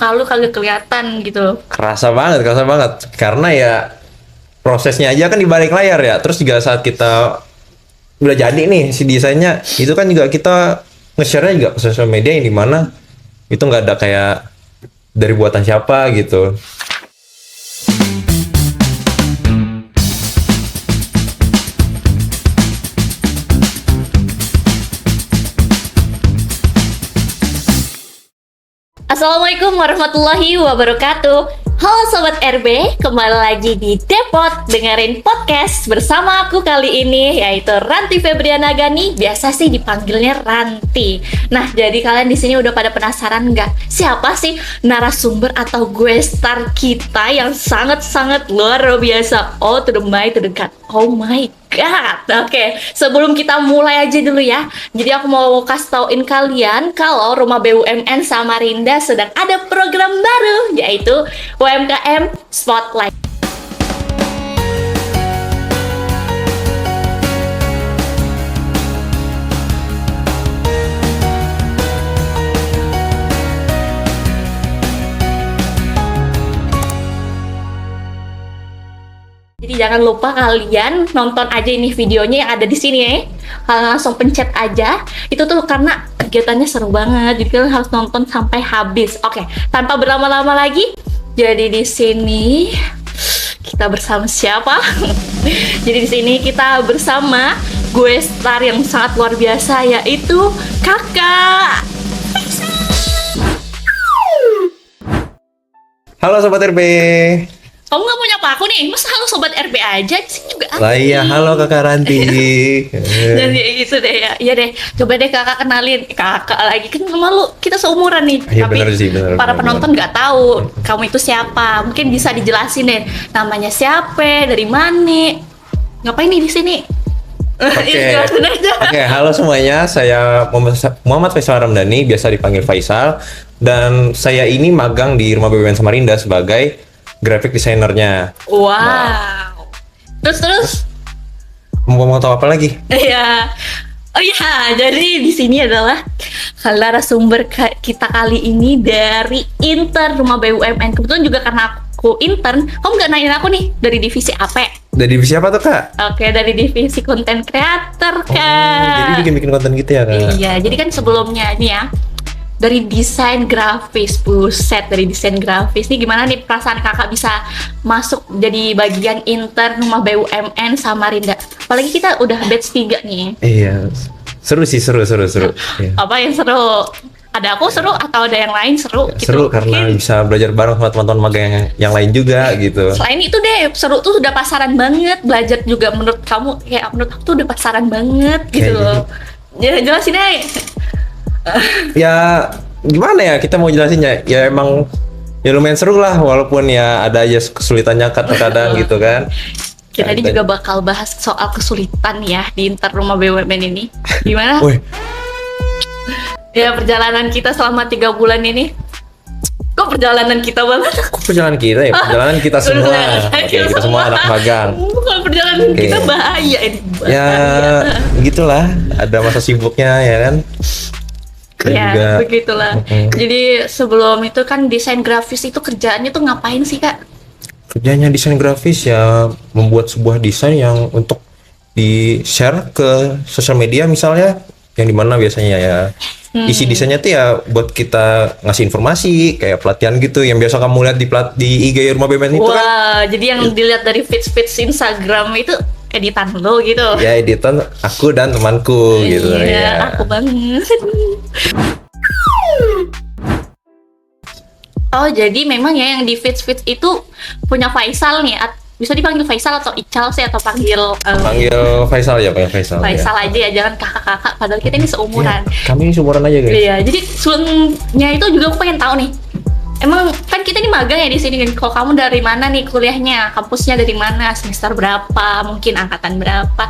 muka lu kagak kelihatan gitu. Kerasa banget. Karena ya prosesnya aja kan di balik layar ya. Terus juga saat kita udah jadi nih si desainnya, itu kan juga kita nge-share-nya juga ke sosial media yang dimana itu nggak ada kayak dari buatan siapa gitu. Assalamualaikum warahmatullahi wabarakatuh. Halo Sobat RB, kembali lagi di Depot dengerin podcast bersama aku kali ini, yaitu Ranti Febriana Gani. Biasa sih dipanggilnya Ranti. Nah, jadi kalian di sini udah pada penasaran nggak? Siapa sih narasumber atau guest star kita yang sangat-sangat luar biasa? Oh, to the mic, to the God. Oh my God. Oke, sebelum kita mulai aja dulu ya. Jadi aku mau kasih tauin kalian kalau Rumah BUMN Samarinda sedang ada program baru, yaitu UMKM Spotlight. Jadi jangan lupa kalian nonton aja ini videonya yang ada di sini ya. Kalian langsung pencet aja. Itu tuh karena kegiatannya seru banget. Jadi kalian harus nonton sampai habis. Oke, tanpa berlama-lama lagi. Jadi di sini kita bersama siapa? Jadi di sini kita bersama gue star yang sangat luar biasa, yaitu Kakak. Halo Sobat RB. Kamu nggak mau nyapa aku nih? Masa halo Sobat RB aja? Di sini juga Lah iya, halo Kakak Ranti. Jadi gitu deh ya. Iya deh, coba deh kakak kenalin. Kakak lagi kan sama lu, kita seumuran nih. Iya, tapi bener sih, bener, para bener, penonton nggak tahu kamu itu siapa. Mungkin bisa dijelasin deh, namanya siapa, dari mana, ngapain nih di sini. Oke. Jelasin aja. Oke, halo semuanya. Saya Muhammad Faisal Ramdhani, biasa dipanggil Faisal, dan saya ini magang di Rumah BUMN Samarinda sebagai graphic desainernya. Wow. Terus. Mau tahu apa lagi? Iya. Oh iya, jadi di sini adalah narasumber kita kali ini dari intern Rumah BUMN. Kebetulan juga karena aku intern, kamu nggak nanyain aku nih dari divisi apa? Dari divisi apa tuh, Kak? Oke, dari divisi content creator, Kak. Jadi bikin konten gitu ya, Kak? Iya, jadi kan sebelumnya nih ya, dari desain grafis, buset, dari desain grafis nih gimana nih perasaan kakak bisa masuk jadi bagian intern Rumah BUMN Samarinda? Apalagi kita udah batch 3 nih. Iya. Seru sih, seru. Iya. Apa yang seru? Ada aku seru atau ada yang lain seru? Gitu. Seru karena bisa belajar bareng sama teman-teman magang yang lain juga gitu. Selain itu deh, seru tuh udah pasaran banget. Belajar juga menurut kamu, kayak menurut aku tuh udah pasaran banget gitu loh. Ya, jelasin aja. Ya gimana ya kita mau jelasinnya, ya emang ya lumayan seru lah, walaupun ya ada aja kesulitannya kadang-kadang gitu kan. Kita ini juga bakal bahas soal kesulitan ya di intern Rumah BUMN ini. Gimana? Wih, Ya perjalanan kita selama 3 bulan ini. Kok perjalanan kita banget? kok perjalanan kita ya? Perjalanan kita semua. Oke, kita semua anak magang. Bukan perjalanan Oke. kita bahaya ini. Ya gitulah, ada masa sibuknya ya kan. Dan Ya, juga begitulah. Jadi sebelum itu kan desain grafis itu kerjaannya tuh ngapain sih, Kak? kerjanya desain grafis ya membuat sebuah desain yang untuk di-share ke sosial media misalnya, yang dimana biasanya ya isi desainnya tuh ya buat kita ngasih informasi kayak pelatihan gitu yang biasa kamu lihat di IG Rumah BUMN itu kan. Wah, jadi yang dilihat dari feeds Instagram itu editan lo gitu. Ya editan aku dan temanku gitu Iya, ya. aku banget. Oh, jadi memang ya yang di feeds itu punya Faisal nih. Bisa dipanggil Faisal atau Ical sih, atau panggil Panggil Faisal ya, panggil Faisal. Faisal ya. aja ya, jangan kakak-kakak. Padahal kita ini seumuran. Ya, kami ini seumuran aja guys. Iya, jadi sebelumnya itu juga aku pengen tahu nih. Emang kan kita ini magang ya di sini. Kalau kamu dari mana nih kuliahnya? Kampusnya dari mana? Semester berapa? Mungkin angkatan berapa?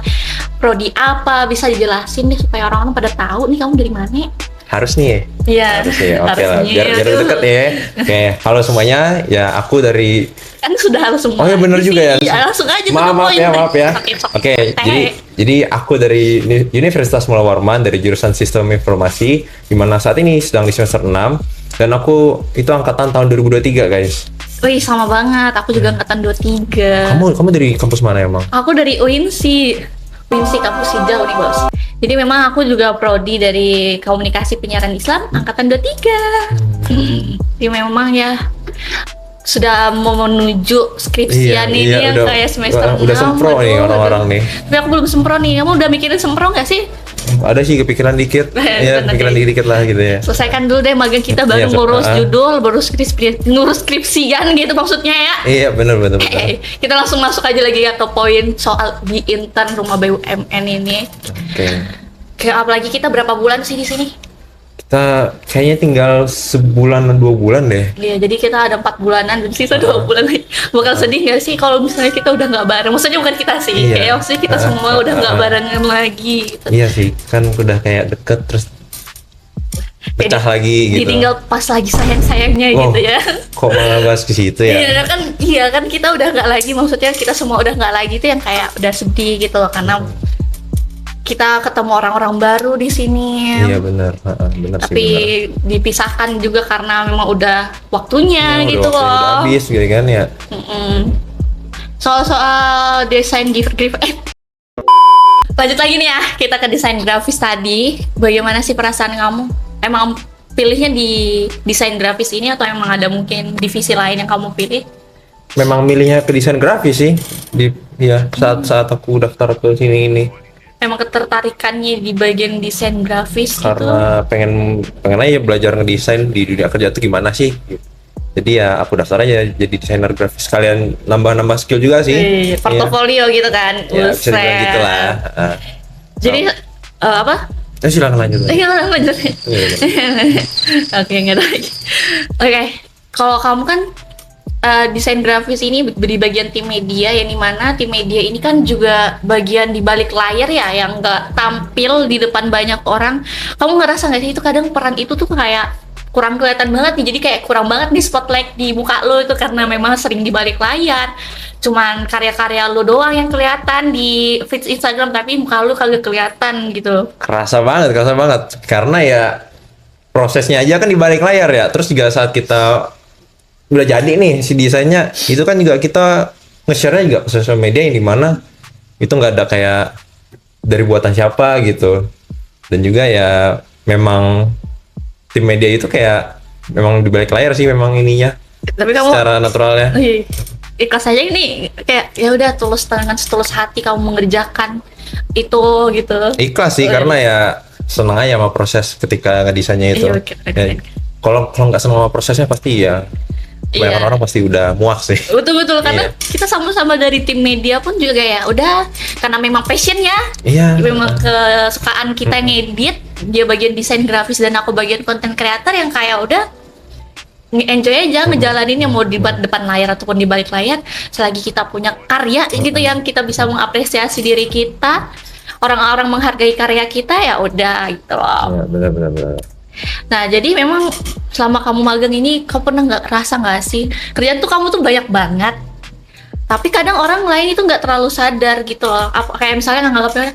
Prodi apa? Bisa dijelasin nih supaya orang-orang pada tahu nih kamu dari mana? Harus nih ya? Iya. Harus ya, oke lah. harusnya. Biar deket ya. Oke, halo semuanya. Ya aku dari. Kan sudah harus semua. Oh ya benar juga ya. Iya, langsung aja. Maaf ya. Oke, Oke, jadi aku dari Universitas Mula Warman dari jurusan Sistem Informasi, di mana saat ini sedang di semester 6. Dan aku itu angkatan tahun 2023 guys. Wih, sama banget. Aku juga angkatan 23. Kamu dari kampus mana emang? Aku dari UINSI. UINSI kampus hijau nih, Bos. Jadi memang aku juga prodi dari Komunikasi Penyiaran Islam angkatan 23. Jadi memang ya sudah mau menuju skripsian ini yang udah, kayak semester udah 6. sempro nih orang-orang nih. Tapi aku belum sempro nih. Kamu udah mikirin sempro nggak sih? Ada sih kepikiran dikit. Ya, Bener kepikiran deh. dikit lah gitu ya. Selesaikan dulu deh magang kita, baru Iya, ngurus judul, baru ngurus skripsian gitu maksudnya ya. Iya, benar. Kita langsung masuk aja lagi ya ke poin soal di intern rumah BUMN ini. Oke. Kayak apalagi kita berapa bulan sih di sini? Kita kayaknya tinggal sebulan 2 bulan deh. Iya, jadi kita ada 4 bulanan dan sisa 2 bulan lagi. Bakal sedih nggak sih kalau misalnya kita udah nggak bareng? Maksudnya bukan kita sih, Iya. kayak maksudnya kita semua udah nggak barengan lagi. Gitu. Iya sih, kan udah kayak deket terus pecah lagi gitu. Ditinggal pas lagi sayang-sayangnya Oh, gitu ya. Kok malah bahas ke situ ya? Iya kan kita udah nggak lagi, maksudnya kita semua udah nggak lagi, itu yang kayak udah sedih gitu loh, karena kita ketemu orang-orang baru di sini. Iya benar, benar sih. Tapi dipisahkan juga karena memang udah waktunya Benar. gitu Udah waktunya loh. udah habis gitu kan ya. Soal desain grafis. Lanjut lagi nih ya, kita ke desain grafis tadi. Bagaimana sih perasaan kamu? Emang pilihnya di desain grafis ini atau emang ada mungkin divisi lain yang kamu pilih? Memang milihnya ke desain grafis sih. Saat aku daftar ke sini ini. Emang ketertarikannya di bagian desain grafis gitu? Karena pengen aja belajar ngedesain di dunia kerja tuh gimana sih. Jadi ya aku daftar aja jadi desainer grafis, sekalian nambah skill juga sih. Portofolio gitu kan? Ya, bisa dibilang gitu lah. Jadi apa? Silakan lanjut. Iya, lanjut. Oke, nggak ada lagi. Oke, kalau kamu kan desain grafis ini di bagian tim media, yang dimana tim media ini kan juga bagian di balik layar ya, yang nggak tampil di depan banyak orang. Kamu ngerasa nggak sih itu kadang peran itu tuh kayak kurang kelihatan banget nih, jadi kayak kurang banget nih spotlight di muka lo itu karena memang sering di balik layar. Cuman karya-karya lo doang yang kelihatan di feed Instagram, tapi muka lo kagak kelihatan gitu. Kerasa banget. Karena ya prosesnya aja kan di balik layar ya. Terus juga saat kita udah jadi nih si desainnya, itu kan juga kita nge-share-nya juga ke sosial media yang dimana itu nggak ada kayak dari buatan siapa gitu. Dan juga ya memang tim media itu kayak memang di balik layar sih memang ininya. Tapi kamu secara naturalnya. Ikhlas aja ini, kayak ya udah tulus tangan setulus hati kamu mengerjakan itu gitu. Ikhlas sih karena ya seneng aja sama proses ketika ngedesainnya itu. Iya. Kalau nggak seneng sama prosesnya pasti ya kebanyakan orang pasti udah muak sih. Betul karena Iya. kita sama-sama dari tim media pun juga ya udah, karena memang passion ya. Iya. Memang kesukaan kita ngedit, dia bagian desain grafis dan aku bagian konten creator yang kayak udah enjoy aja ngejalaninnya, mau di depan layar ataupun di balik layar, selagi kita punya karya gitu yang kita bisa mengapresiasi diri kita, orang-orang menghargai karya kita, ya udah gitu loh. Ya, benar. Nah, jadi memang selama kamu magang ini, kamu pernah nggak rasa nggak sih kerjaan tuh kamu tuh banyak banget, tapi kadang orang lain itu nggak terlalu sadar gitu loh. Kayak misalnya nganggapnya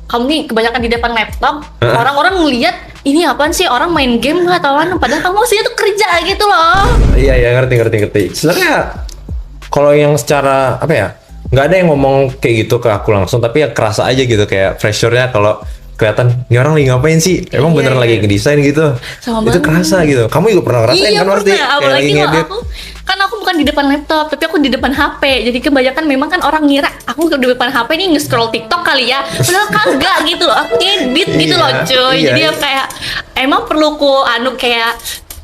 kamu nih kebanyakan di depan laptop, orang-orang ngeliat ini apaan sih, orang main game nggak atau apa, padahal kamu sih itu kerja gitu loh. Iya, ngerti. Sebenarnya kalau yang secara apa ya, nggak ada yang ngomong kayak gitu ke aku langsung, tapi ya kerasa aja gitu kayak pressure-nya kalau kelihatan ini orang lagi ngapain sih, emang beneran lagi ngedesain gitu. Sama itu banget. kerasa gitu. Kamu juga pernah ngerasain Iya, kan pasti pernah. kayak Apalagi lagi kalau ngedit. aku bukan di depan laptop, tapi aku di depan HP. Jadi kebanyakan memang kan orang ngira aku di depan HP nih nge-scroll TikTok kali ya. Padahal kagak gitu loh. Ngedit gitu loh, cuy. Iya. Jadi ya kayak emang perlu kayak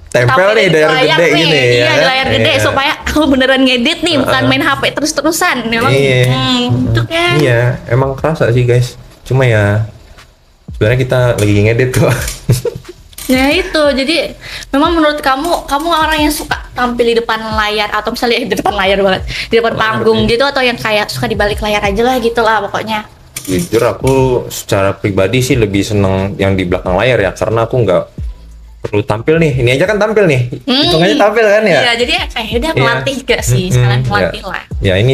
Tempel tampil nih di di layar layar gede nih. gini ya. Iya, di layar gede Iya. supaya aku beneran ngedit nih, bukan main HP terus-terusan. Memang itu kan. Iya, emang kerasa sih guys. Cuma ya sebenarnya kita lagi ngedit kok. Nah itu, jadi memang menurut kamu orang yang suka tampil di depan layar atau misalnya di depan layar banget, di depan panggung gitu, atau yang kayak suka di balik layar aja lah gitu lah pokoknya? Jujur aku secara pribadi sih lebih seneng yang di belakang layar ya, karena aku nggak perlu tampil nih. Ini aja kan tampil nih, hitungannya tampil kan ya. Iya, jadi kayak udah melatih gak sih, sekalian melatih lah. Ya ini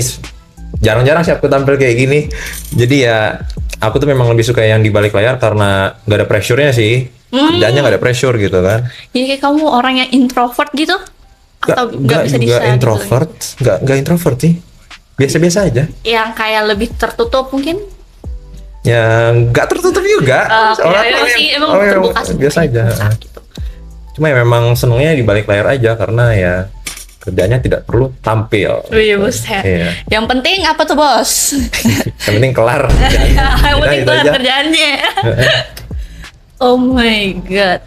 jarang-jarang sih aku tampil kayak gini. Jadi ya aku tuh memang lebih suka yang di balik layar karena nggak ada pressure-nya sih. kerjanya nggak ada pressure gitu kan. Jadi kayak kamu orang yang introvert gitu? Atau nggak bisa juga bisa introvert, nggak introvert sih, biasa-biasa aja. Yang kayak lebih tertutup mungkin? Ya nggak tertutup juga. Emang sih, emang terbuka sih, biasa aja. gitu. Cuma ya memang senengnya di balik layar aja karena ya kerjanya tidak perlu tampil. Wih, buset. Iya. Yang penting apa tuh, Bos? Yang penting kelar. Yang penting itu kelar aja. kerjaannya. Oh my god.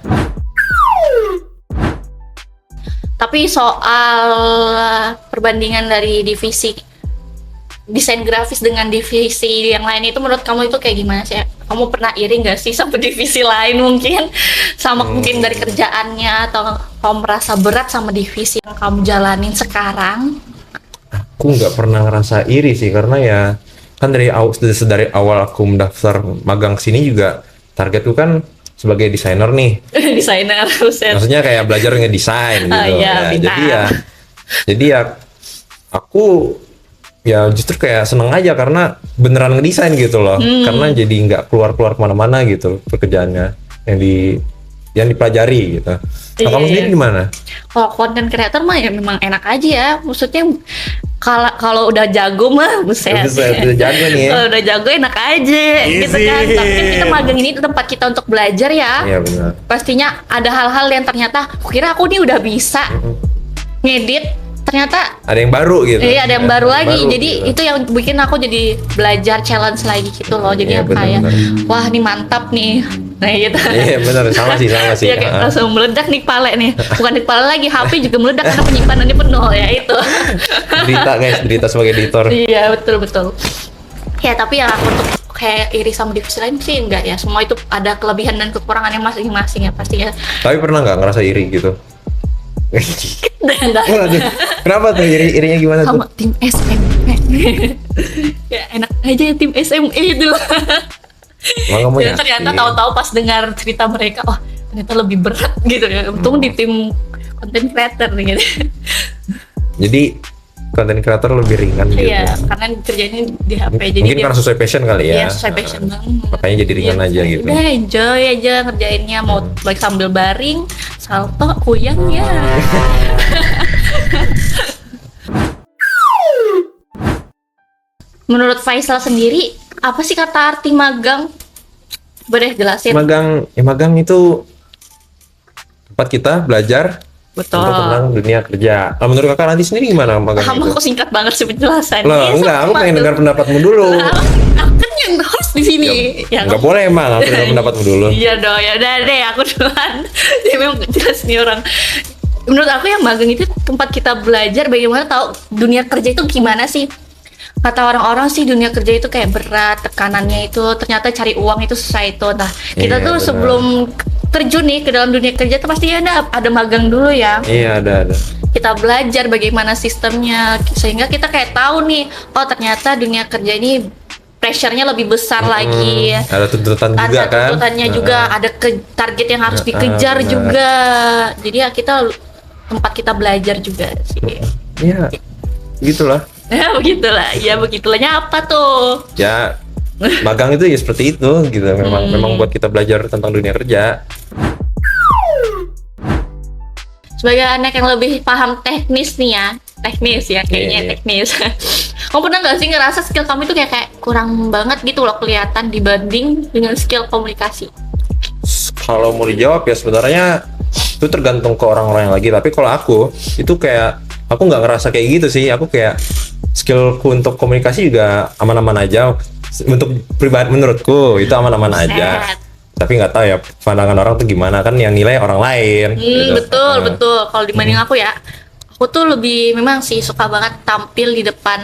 Tapi soal perbandingan dari divisi desain grafis dengan divisi yang lain itu menurut kamu itu kayak gimana sih? Kamu pernah iri nggak sih sama divisi lain mungkin? Sama mungkin dari kerjaannya atau kamu merasa berat sama divisi yang kamu jalanin sekarang? Aku nggak pernah ngerasa iri sih karena ya kan dari awal aku mendaftar magang sini juga targetku kan sebagai desainer nih. Desainer, buset. Maksudnya kayak belajar ngedesain gitu. Iya, Ya, pintar. jadi ya aku ya justru kayak seneng aja karena beneran ngedesain gitu loh. Karena jadi nggak keluar kemana-mana gitu pekerjaannya yang dipelajari gitu. Nah, kamu Iya. sendiri gimana? Kalau konten creator mah ya memang enak aja ya. Maksudnya kalau udah jago mah buset. Buset, udah jago nih ya. Kalau udah jago enak aja gitu kan. Tapi kan kita magang ini tempat kita untuk belajar ya. Iya benar. Pastinya ada hal-hal yang ternyata kira aku nih udah bisa ngedit, ternyata Ada yang baru gitu. ada yang baru lagi. Baru, Jadi gitu. itu yang bikin aku jadi belajar challenge lagi gitu loh. Jadi Iya, yang kayak benar-benar. wah ini mantap nih. Nah gitu. Iya benar, sama sih. Iya kayak Ah. langsung meledak nih pale nih. Bukan di kepala lagi, HP juga meledak karena penyimpanannya penuh ya itu. Derita sebagai editor. Iya betul. Ya tapi yang aku untuk kayak iri sama divisi lain sih enggak ya. Semua itu ada kelebihan dan kekurangannya masing-masing ya pasti ya. Tapi pernah nggak ngerasa iri gitu? Enggak. Waduh, kenapa tuh irinya gimana tuh? Sama tim SME. Ya enak aja ya tim SME itu. Emang kamu Dan ternyata tahu-tahu pas dengar cerita mereka, oh ternyata lebih berat gitu ya. Untung di tim content creator nih gitu. Jadi konten kreator lebih ringan gitu. Iya, karena kerjanya di HP jadi Mungkin dia karena sesuai passion kali ya. iya, sesuai passion banget. Makanya jadi ringan aja gitu. Udah enjoy aja ngerjainnya, mau baik sambil baring, salto, kuyang ya. Menurut Faisal sendiri, apa sih kata arti magang? Boleh jelasin? Magang itu tempat kita belajar Betul. untuk tentang dunia kerja. Nah, menurut kakak nanti sendiri gimana magang Kamu itu? kok singkat banget sih penjelasannya. Loh, enggak, aku pengen dengar pendapatmu dulu. Kan yang host di sini. Ya, Enggak boleh emang, aku dengar pendapatmu dulu. Iya dong, ya udah deh aku duluan. Dia memang jelas nih orang. Menurut aku yang magang itu tempat kita belajar bagaimana tahu dunia kerja itu gimana sih. Kata orang-orang sih dunia kerja itu kayak berat, tekanannya itu ternyata cari uang itu susah itu. Nah, kita Iya, tuh benar. sebelum terjun nih ke dalam dunia kerja tuh pasti ada magang dulu ya. Iya, ada. Kita belajar bagaimana sistemnya sehingga kita kayak tahu nih, oh ternyata dunia kerja ini pressure-nya lebih besar lagi. Ada tuntutan juga Ada kan? tuntutannya juga, ada target yang harus dikejar benar. juga. Jadi ya kita tempat kita belajar juga sih. Iya, gitulah. Ya begitulah, ya begitulahnya apa tuh? Ya, magang itu ya seperti itu gitu. Memang buat kita belajar tentang dunia kerja. Sebagai anak yang lebih paham teknis nih ya, kayaknya Iya. teknis. Kamu pernah nggak sih ngerasa skill kamu itu kayak kurang banget gitu loh kelihatan dibanding dengan skill komunikasi? Kalau mau dijawab ya sebenarnya itu tergantung ke orang-orang yang lagi. Tapi kalau aku itu kayak aku nggak ngerasa kayak gitu sih. Aku kayak skillku untuk komunikasi juga aman-aman aja. Untuk pribadi menurutku itu aman-aman aja. Set. Tapi nggak tahu ya pandangan orang tuh gimana, kan yang nilai orang lain. gitu. Betul. Kalau dibanding aku ya, aku tuh lebih memang sih suka banget tampil di depan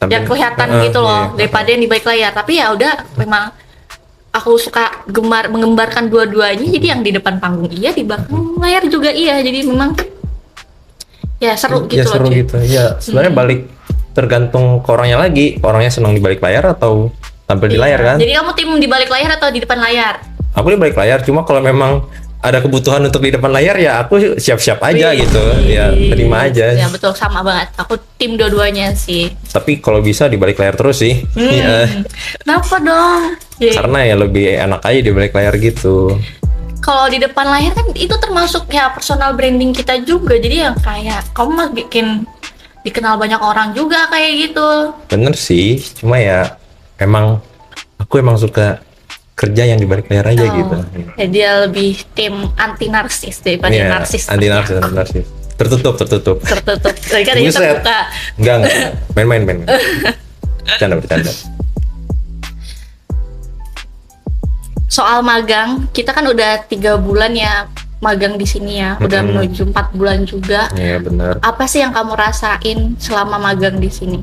yang kelihatan gitu loh iya. daripada yang di balik layar. Tapi ya udah memang aku suka mengembarkan dua-duanya. Jadi yang di depan panggung iya, di belakang layar juga iya. Jadi memang ya seru gitu Ya loh. seru cuy. gitu. Ya sebenarnya balik tergantung ke orangnya lagi. Orangnya senang di balik layar atau tampil di Iya. layar kan? Jadi kamu tim di balik layar atau di depan layar? Aku di balik layar, cuma kalau memang ada kebutuhan untuk di depan layar ya aku siap-siap aja Wih. gitu. Ya terima aja. Ya betul, sama banget. Aku tim dua-duanya sih. Tapi kalau bisa di balik layar terus sih. Iya. Kenapa dong? Ya, Karena ya lebih enak aja di balik layar gitu. kalau di depan layar kan itu termasuk ya personal branding kita juga, jadi yang kayak kamu mah bikin dikenal banyak orang juga kayak gitu. Bener sih, cuma ya aku emang suka kerja yang di balik layar aja gitu. Ya, dia lebih tim anti narsis daripada Iya, narsis. anti narsis. Tertutup. Tertutup. Tadi kan dia Buset. terbuka. Enggak. Main. Bercanda. Soal magang, kita kan udah 3 bulan ya magang di sini ya, udah menuju 4 bulan juga. Iya, benar. Apa sih yang kamu rasain selama magang di sini?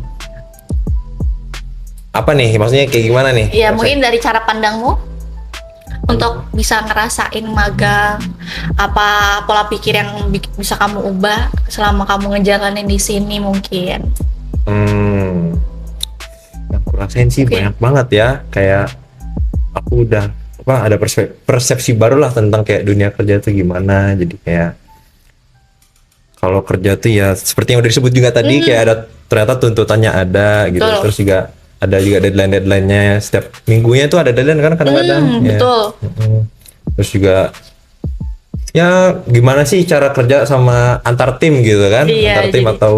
Apa nih? Maksudnya kayak gimana nih? Ya mungkin dari cara pandangmu untuk bisa ngerasain magang, apa pola pikir yang bisa kamu ubah selama kamu ngejalanin di sini mungkin. Yang aku rasain sih banyak banget ya. Kayak aku udah ada persepsi baru lah tentang kayak dunia kerja tuh gimana. Jadi kayak kalau kerja tuh ya seperti yang udah disebut juga tadi, kayak ada ternyata tuntutannya ada gitu. Betul. Terus juga ada juga deadline-nya setiap minggunya tuh ada deadline kan kadang-kadang. Ya. Betul. Terus juga ya gimana sih cara kerja sama antar tim gitu kan? Iya, Antar tim jadi- atau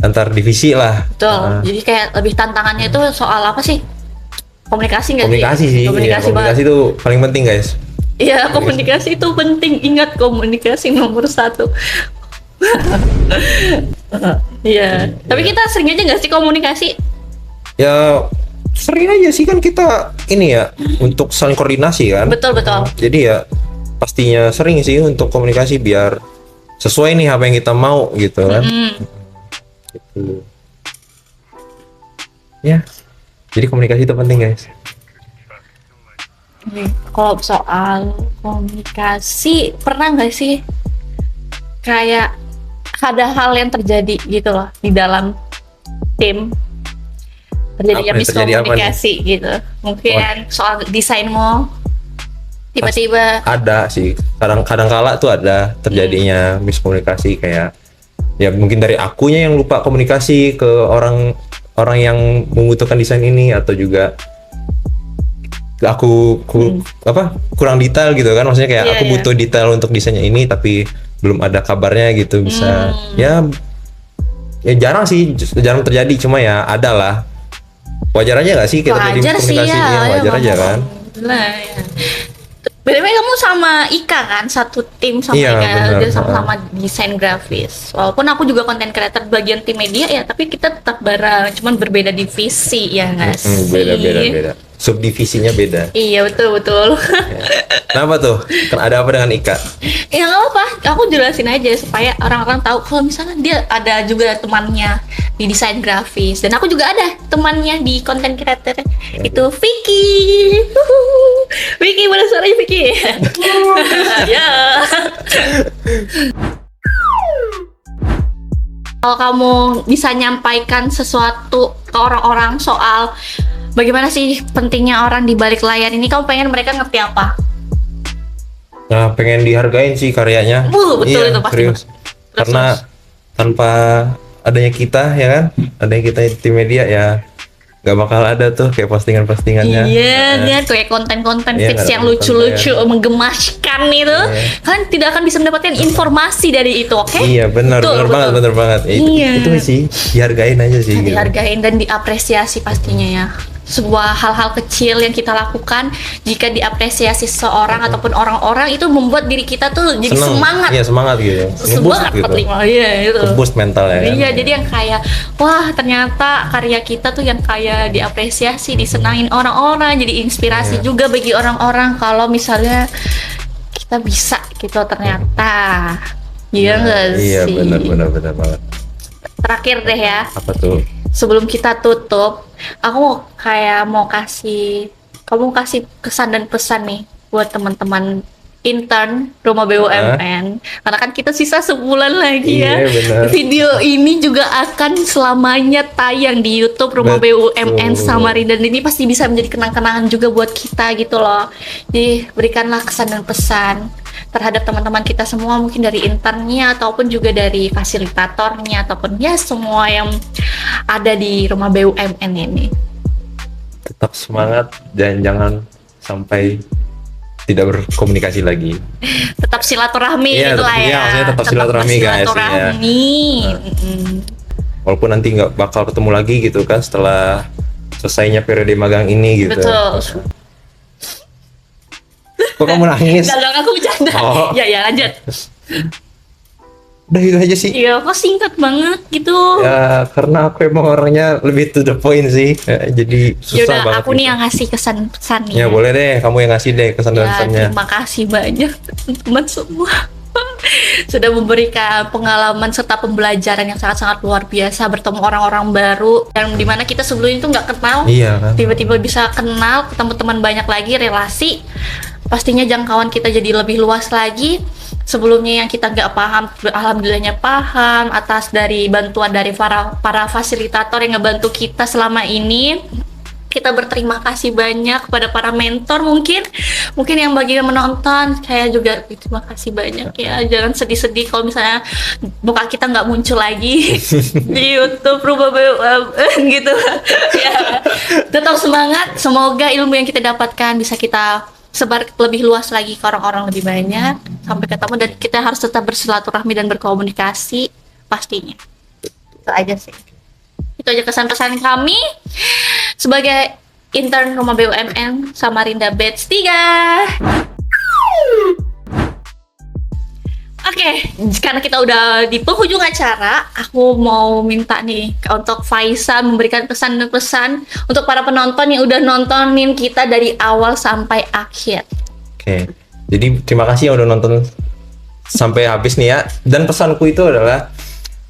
antar divisi lah. Betul. Jadi kayak lebih tantangannya itu soal apa sih? Komunikasi nggak Komunikasi sih. Komunikasi Iya, banget. komunikasi itu paling penting guys. Iya, komunikasi itu penting. Ingat, komunikasi nomor 1. Iya. Tapi kita sering aja nggak sih komunikasi? Ya sering aja sih kan kita ini ya untuk saling koordinasi kan. Betul. Jadi ya pastinya sering sih untuk komunikasi biar sesuai nih apa yang kita mau gitu kan. Gitu. Ya. Jadi komunikasi itu penting guys. Kalau soal komunikasi, pernah nggak sih kayak ada hal yang terjadi gitu loh di dalam tim, terjadinya Apa yang terjadi, apa miskomunikasi gitu? Mungkin soal desainmu tiba-tiba Ada sih. Kadang kala tuh ada terjadinya miskomunikasi kayak ya mungkin dari akunya yang lupa komunikasi ke orang yang membutuhkan desain ini, atau juga aku kurang detail gitu kan, maksudnya kayak Iya, aku iya. butuh detail untuk desainnya ini tapi belum ada kabarnya gitu, bisa ya jarang sih, jarang terjadi, cuma ya ada lah. Wajar aja gak sih kita terjadi wajar sih miskomunikasi? ya, Iya, wajar aja kan. Lah, ya. BTW kamu sama Ika kan, satu tim sama Iya, Ika, benar. dia sama-sama desain grafis. Walaupun aku juga konten creator bagian tim media ya, tapi kita tetap bareng, cuman berbeda divisi ya nggak sih? Beda. Subdivisinya beda. Iya betul. Kenapa tuh? Kan ada apa dengan Ika? Ya nggak apa, aku jelasin aja supaya orang-orang tahu kalau misalnya dia ada juga temannya di desain grafis, dan aku juga ada temannya di konten creator, itu Vicky. Vicky, mana suaranya Vicky? Ya. Kalau kamu bisa nyampaikan sesuatu ke orang-orang soal bagaimana sih pentingnya orang di balik layar ini, kamu pengen mereka ngerti apa? Nah, pengen dihargain sih karyanya. Betul Iya, itu pasti. serius. Karena tanpa adanya kita ya kan, adanya kita di tim media ya nggak bakal ada tuh kayak postingan-postingannya. Iya, kan kayak konten-konten Iya, feeds nggak yang ada lucu-lucu, menggemaskan itu, kalian tidak akan bisa mendapatkan informasi dari itu, oke? Iya, benar Betul. banget. Ya, Iya. itu sih dihargain aja sih. Gitu. Dihargain dan diapresiasi pastinya ya. Sebuah hal-hal kecil yang kita lakukan, jika diapresiasi seseorang ataupun orang-orang, itu membuat diri kita tuh jadi Seneng. semangat. Iya, semangat gitu. Nge-boost Semangat gitu. iya itu. Nge-boost mental ya kan. Iya, jadi yang kayak wah ternyata karya kita tuh yang kayak diapresiasi, disenangin orang-orang, jadi inspirasi juga bagi orang-orang kalau misalnya kita bisa gitu ternyata. Iya nggak Iya, sih? benar banget. Terakhir deh ya, Apa tuh? sebelum kita tutup, aku mau kasih kesan dan pesan nih buat teman-teman intern Rumah BUMN, karena kan kita sisa sebulan lagi ya. Iya, benar. Video ini juga akan selamanya tayang di YouTube Rumah Betul. BUMN Samarinda, dan ini pasti bisa menjadi kenang-kenangan juga buat kita gitu loh. Jadi berikanlah kesan dan pesan terhadap teman-teman kita semua, mungkin dari internnya ataupun juga dari fasilitatornya ataupun ya semua yang ada di Rumah BUMN ini. Tetap semangat dan jangan sampai tidak berkomunikasi lagi. Tetap silaturahmi Iya, gitu lah ya. iya, maksudnya tetap silaturahmi, guys, bersilaturahmi. Walaupun nanti nggak bakal ketemu lagi gitu kan setelah selesainya periode magang ini gitu. Betul. Kok kamu nangis? Dagang aku bercanda. Oh. Ya lanjut. Udah gitu aja sih. Iya, kok singkat banget gitu. Ya karena aku emang orangnya lebih to the point sih. Jadi susah Yaudah, banget. aku nih gitu. yang ngasih kesan-pesan nih. Ya boleh deh, kamu yang ngasih deh kesan dan Ya, pesannya. terima kasih banyak teman-teman semua. Sudah memberikan pengalaman serta pembelajaran yang sangat-sangat luar biasa, bertemu orang-orang baru yang dimana kita sebelumnya itu nggak kenal, Iya kan. tiba-tiba bisa kenal, ketemu teman banyak lagi, relasi pastinya jangkauan kita jadi lebih luas lagi. Sebelumnya yang kita nggak paham, alhamdulillahnya paham atas dari bantuan dari para fasilitator yang ngebantu kita selama ini. Kita berterima kasih banyak kepada para mentor, mungkin yang bagi yang menonton, saya juga terima kasih banyak ya. Jangan sedih-sedih kalau misalnya muka kita nggak muncul lagi di YouTube Rumah BUMN gitu ya. Tetap semangat, semoga ilmu yang kita dapatkan bisa kita sebar lebih luas lagi ke orang-orang lebih banyak. Sampai ketemu, dan kita harus tetap bersilaturahmi dan berkomunikasi pastinya. Itu aja sih. Itu aja kesan-pesan kami sebagai intern Rumah BUMN Samarinda Batch 3. Oke, karena kita udah di penghujung acara, aku mau minta nih untuk Faisal memberikan pesan dan pesan untuk para penonton yang udah nontonin kita dari awal sampai akhir. Oke. Jadi terima kasih yang udah nonton sampai habis nih ya. Dan pesanku itu adalah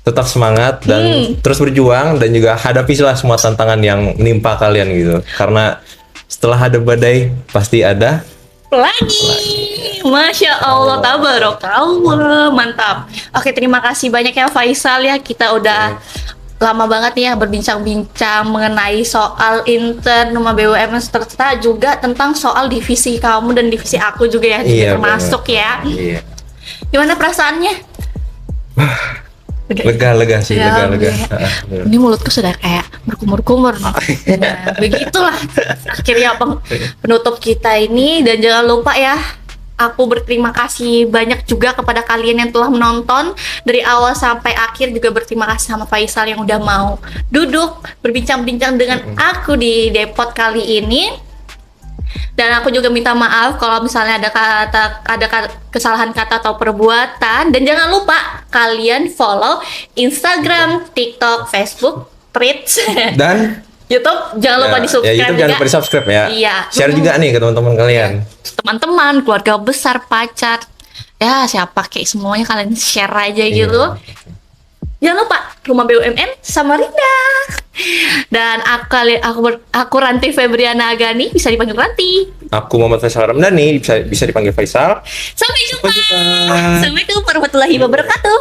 tetap semangat dan terus berjuang, dan juga hadapilah semua tantangan yang menimpa kalian gitu. Karena setelah ada badai pasti ada Lagi. Masya Allah, tabarakallah, mantap. Oke, terima kasih banyak ya Faisal ya. Kita udah lama banget nih ya berbincang-bincang mengenai soal intern Rumah BUMN, serta juga tentang soal divisi kamu dan divisi aku juga ya, Iya, termasuk ya. Iya. Gimana perasaannya? Lega sih, Ya, lega. Ini mulutku sudah kayak berkumur-kumur. Nah, begitulah akhirnya penutup kita ini. Dan jangan lupa ya, aku berterima kasih banyak juga kepada kalian yang telah menonton dari awal sampai akhir. Juga berterima kasih sama Faisal yang udah mau duduk berbincang-bincang dengan aku di Depot kali ini. Dan aku juga minta maaf kalau misalnya ada kesalahan kata atau perbuatan. Dan jangan lupa kalian follow Instagram, TikTok, Facebook, Threads, Dan YouTube. Jangan lupa di-subscribe ya, YouTube juga. jangan lupa di-subscribe ya. Iya. Share juga nih ke teman-teman kalian. Teman-teman, keluarga besar, pacar, ya siapa kayak semuanya kalian share aja gitu. Jangan lupa Rumah BUMN Samarinda. Dan aku Ranti Febriana Agani, bisa dipanggil Ranti. Aku Muhammad Faisal Ramdhani, bisa dipanggil Faisal. Sampai jumpa. Sampai jumpa. Assalamualaikum warahmatullahi wabarakatuh.